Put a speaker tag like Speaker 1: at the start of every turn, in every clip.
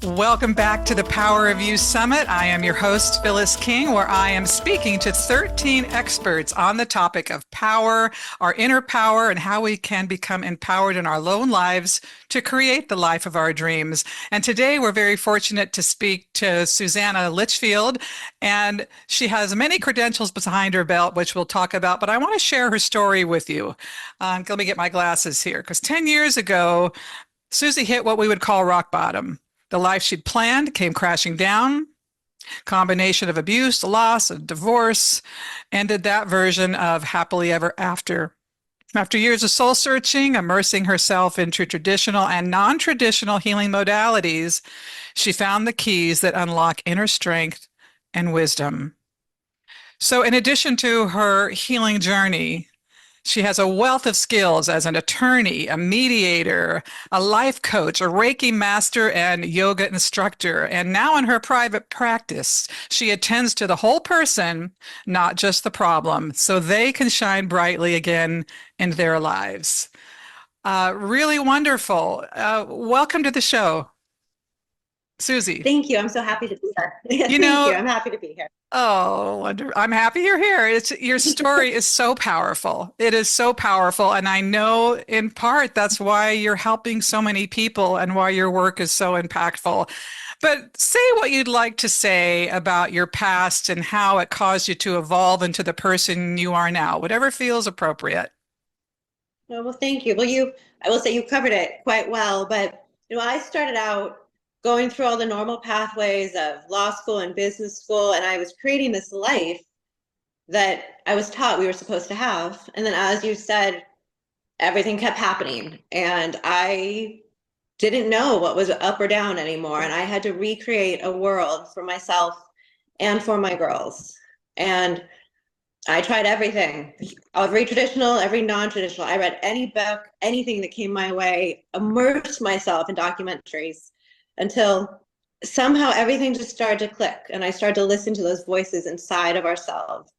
Speaker 1: Welcome back to the Power of You Summit. I am your host, Phyllis King, where I am speaking to 13 experts on the topic of power, our inner power, and how we can become empowered in our own lives to create the life of our dreams. And today we're very fortunate to speak to Susanna Litchfield, and she has many credentials behind her belt, which we'll talk about, but I want to share her story with you. Let me get my glasses here, because 10 years ago, Susie hit what we would call rock bottom. The life she'd planned came crashing down. Combination of abuse, loss, and divorce ended that version of happily ever after. After years of soul searching, immersing herself into traditional and non-traditional healing modalities, she found the keys that unlock inner strength and wisdom. So in addition to her healing journey, she has a wealth of skills as an attorney, a mediator, a life coach, a Reiki master, and yoga instructor. And now in her private practice, she attends to the whole person, not just the problem, so they can shine brightly again in their lives. Really wonderful. Welcome to the show, Susie.
Speaker 2: Thank you. I'm so happy to be here.
Speaker 1: You
Speaker 2: Thank you.
Speaker 1: know,
Speaker 2: I'm happy to be here.
Speaker 1: Oh, I'm happy you're here. Your story is so powerful. It is so powerful. And I know in part that's why you're helping so many people and why your work is so impactful. But say what you'd like to say about your past and how it caused you to evolve into the person you are now, whatever feels appropriate.
Speaker 2: Well, thank you. I will say you covered it quite well, but I started out going through all the normal pathways of law school and business school, and I was creating this life that I was taught we were supposed to have. And then, as you said, everything kept happening, and I didn't know what was up or down anymore. And I had to recreate a world for myself and for my girls. And I tried everything, every traditional, every non-traditional. I read any book, anything that came my way, immersed myself in documentaries until somehow everything just started to click. And I started to listen to those voices inside of ourselves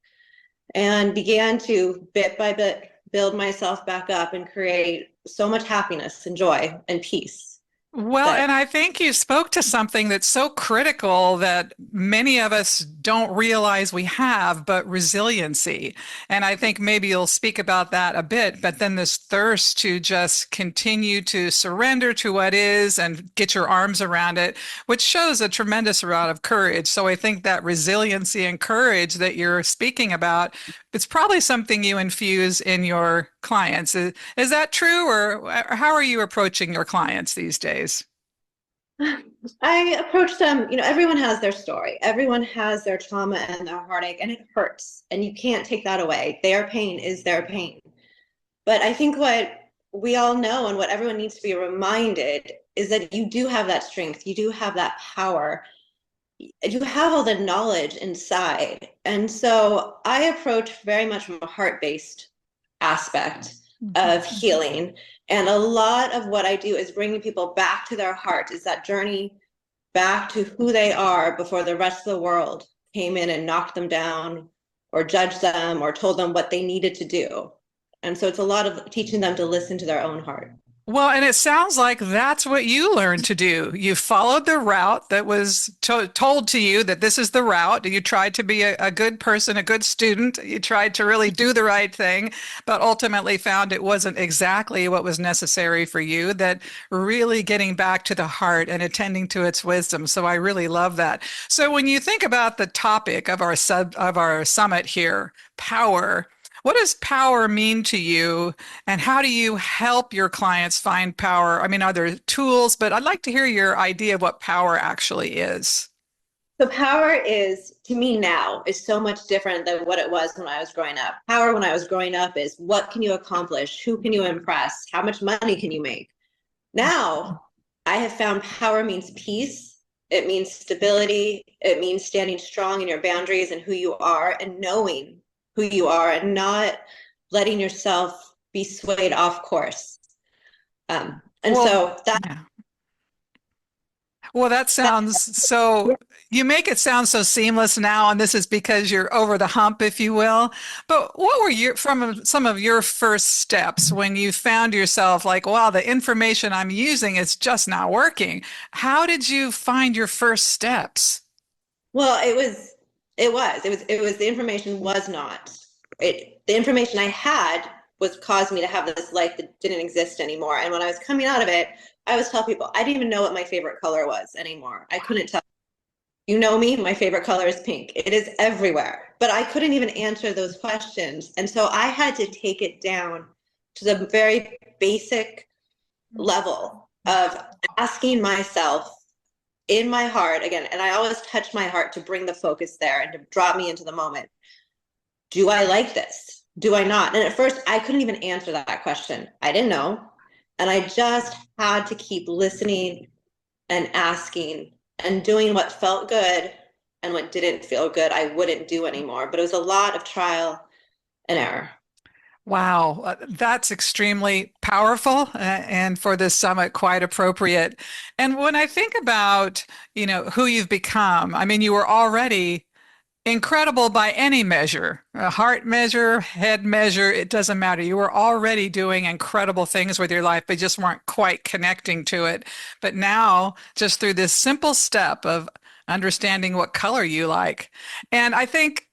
Speaker 2: and began to bit by bit build myself back up and create so much happiness and joy and peace.
Speaker 1: Well, and I think you spoke to something that's so critical that many of us don't realize we have, but resiliency. And I think maybe you'll speak about that a bit, but then this thirst to just continue to surrender to what is and get your arms around it, which shows a tremendous amount of courage. So I think that resiliency and courage that you're speaking about, it's probably something you infuse in your clients. Is that true, or how are you approaching your clients these days?
Speaker 2: I approach them, everyone has their story. Everyone has their trauma and their heartache, and it hurts, and you can't take that away. Their pain is their pain. But I think what we all know and what everyone needs to be reminded is that you do have that strength. You do have that power. You have all the knowledge inside. And so I approach very much from a heart-based aspect of healing. And a lot of what I do is bringing people back to their heart, is that journey back to who they are before the rest of the world came in and knocked them down or judged them or told them what they needed to do. And so it's a lot of teaching them to listen to their own heart.
Speaker 1: Well, and it sounds like that's what you learned to do. You followed the route that was told to you that this is the route. You tried to be a good person, a good student. You tried to really do the right thing, but ultimately found it wasn't exactly what was necessary for you, that really getting back to the heart and attending to its wisdom. So I really love that. So when you think about the topic of our summit here, power, what does power mean to you, and how do you help your clients find power? I mean, are there tools? But I'd like to hear your idea of what power actually is.
Speaker 2: So power is, to me now, is so much different than what it was when I was growing up. Power when I was growing up is what can you accomplish? Who can you impress? How much money can you make? Now, I have found power means peace. It means stability. It means standing strong in your boundaries and who you are and knowing who you are and not letting yourself be swayed off course. And
Speaker 1: Well,
Speaker 2: so that
Speaker 1: yeah. Well, that sounds so, you make it sound so seamless now, and this is because you're over the hump, if you will. But what were some of your first steps when you found yourself like, wow, the information I'm using is just not working? How did you find your first steps?
Speaker 2: Well, the information was not. The information I had was caused me to have this life that didn't exist anymore. And when I was coming out of it, I was telling people, I didn't even know what my favorite color was anymore. I couldn't tell. You know me, my favorite color is pink. It is everywhere, but I couldn't even answer those questions. And so I had to take it down to the very basic level of asking myself in my heart again, and I always touch my heart to bring the focus there and to drop me into the moment. Do I like this? Do I not? And at first I couldn't even answer that question. I didn't know. And I just had to keep listening and asking and doing what felt good, and what didn't feel good I wouldn't do anymore. But it was a lot of trial and error.
Speaker 1: Wow, that's extremely powerful, and for this summit, quite appropriate. And when I think about, who you've become, I mean, you were already incredible by any measure, a heart measure, head measure, it doesn't matter. You were already doing incredible things with your life, but just weren't quite connecting to it. But now, just through this simple step of understanding what color you like, and I think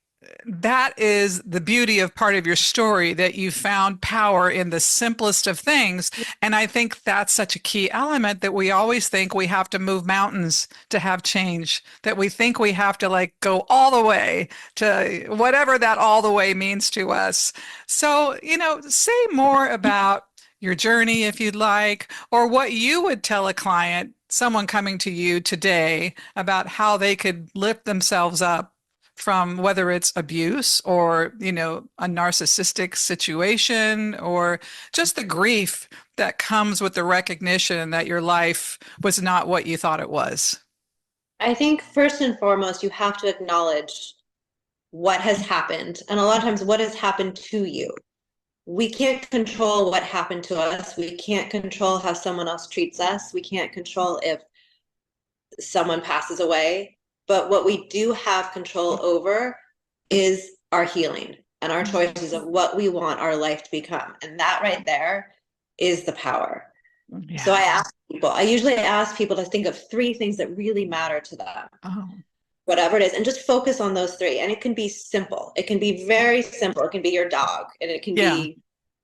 Speaker 1: that is the beauty of part of your story, that you found power in the simplest of things. And I think that's such a key element, that we always think we have to move mountains to have change, that we think we have to like go all the way to whatever that all the way means to us. So, say more about your journey if you'd like, or what you would tell a client, someone coming to you today, about how they could lift themselves up from whether it's abuse or, a narcissistic situation, or just the grief that comes with the recognition that your life was not what you thought it was.
Speaker 2: I think first and foremost, you have to acknowledge what has happened. And a lot of times, what has happened to you. We can't control what happened to us. We can't control how someone else treats us. We can't control if someone passes away. But what we do have control over is our healing and our choices of what we want our life to become. And that right there is the power.
Speaker 1: Yeah.
Speaker 2: So I usually ask people to think of 3 things that really matter to them.
Speaker 1: Oh.
Speaker 2: Whatever it is, and just focus on those 3. And it can be simple. It can be very simple. It can be your dog, and it can be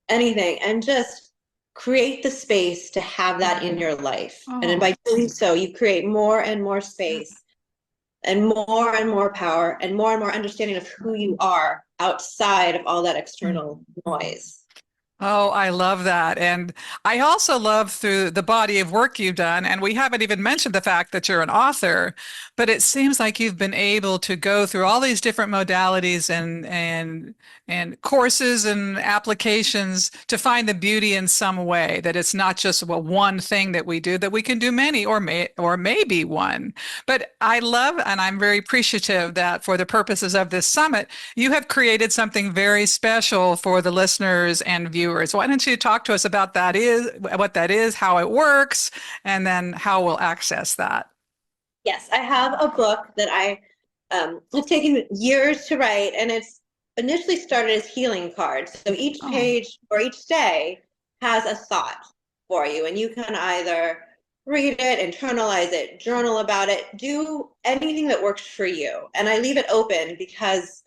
Speaker 2: anything. And just create the space to have that in your life. And then by doing so, you create more and more space and more power and more understanding of who you are outside of all that external noise.
Speaker 1: Oh, I love that. And I also love through the body of work you've done, and we haven't even mentioned the fact that you're an author, but it seems like you've been able to go through all these different modalities and courses and applications to find the beauty in some way, that it's not just one thing that we do, that we can do many, or maybe one. But I love, and I'm very appreciative that for the purposes of this summit, you have created something very special for the listeners and viewers. Why don't you talk to us about what that is, how it works, and then how we'll access that?
Speaker 2: Yes, I have a book that I have taken years to write, and it's initially started as healing cards. So each page or each day has a thought for you, and you can either read it, internalize it, journal about it, do anything that works for you. And I leave it open because,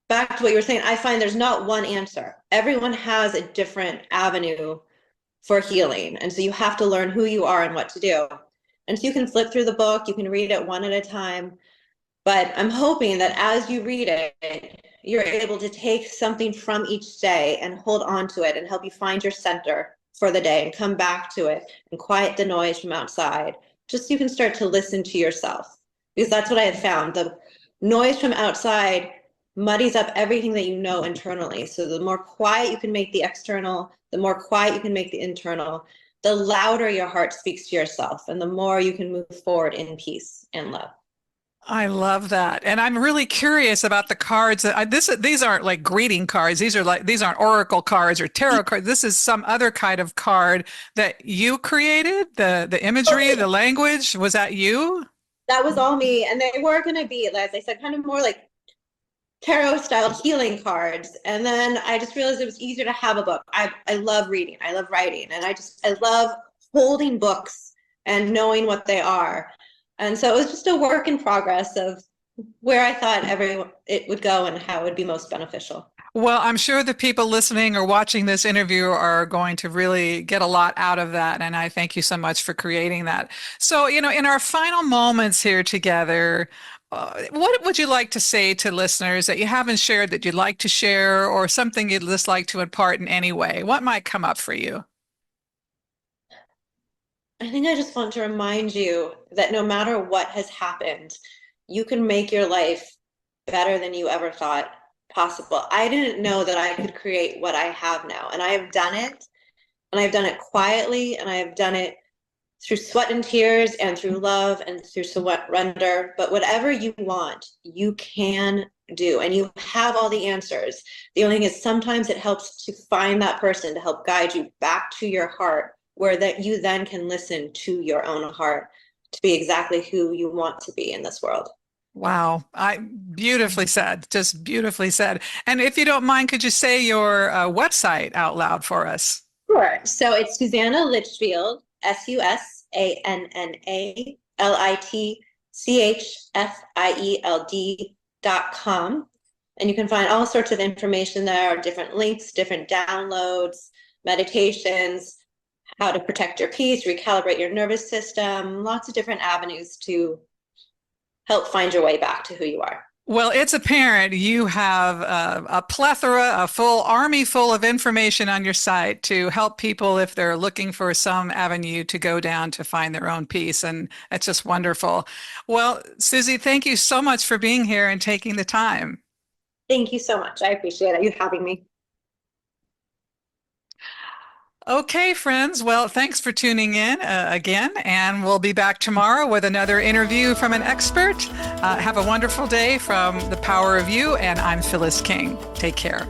Speaker 2: back to what you were saying, I find there's not one answer. Everyone has a different avenue for healing. And so you have to learn who you are and what to do. And so you can flip through the book, you can read it one at a time. But I'm hoping that as you read it, you're able to take something from each day and hold on to it and help you find your center for the day and come back to it and quiet the noise from outside, just so you can start to listen to yourself. Because that's what I have found. The noise from outside muddies up everything that you know internally. So the more quiet you can make the external, the more quiet you can make the internal, the louder your heart speaks to yourself, and the more you can move forward in peace and love.
Speaker 1: I love that. And I'm really curious about the cards. These aren't like greeting cards. These aren't oracle cards or tarot cards. This is some other kind of card that you created. The imagery, the language, was that you?
Speaker 2: That was all me. And they were going to be, as I said, kind of more like tarot style healing cards. And then I just realized it was easier to have a book. I love reading. I love writing. And I love holding books and knowing what they are. And so it was just a work in progress of where I thought it would go and how it would be most beneficial.
Speaker 1: Well, I'm sure the people listening or watching this interview are going to really get a lot out of that. And I thank you so much for creating that. So, in our final moments here together, what would you like to say to listeners that you haven't shared that you'd like to share, or something you'd just like to impart in any way? What might come up for you?
Speaker 2: I think I just want to remind you that no matter what has happened, you can make your life better than you ever thought possible. I didn't know that I could create what I have now, and I have done it, and I've done it quietly, and I have done it through sweat and tears and through love and through surrender. But whatever you want, you can do, and you have all the answers. The only thing is sometimes it helps to find that person to help guide you back to your heart, where that you then can listen to your own heart to be exactly who you want to be in this world.
Speaker 1: Wow, I beautifully said, just beautifully said. And if you don't mind, could you say your website out loud for us?
Speaker 2: Sure. So it's Susanna Litchfield, SusannaLitchfield.com. And you can find all sorts of information there, different links, different downloads, meditations, how to protect your peace, recalibrate your nervous system, lots of different avenues to help find your way back to who you are.
Speaker 1: Well, it's apparent you have a plethora, a full army full of information on your site to help people if they're looking for some avenue to go down to find their own peace. And it's just wonderful. Well, Susie, thank you so much for being here and taking the time.
Speaker 2: Thank you so much. I appreciate you having me.
Speaker 1: Okay, friends. Well, thanks for tuning in again, and we'll be back tomorrow with another interview from an expert. Have a wonderful day from The Power of You, and I'm Phyllis King. Take care.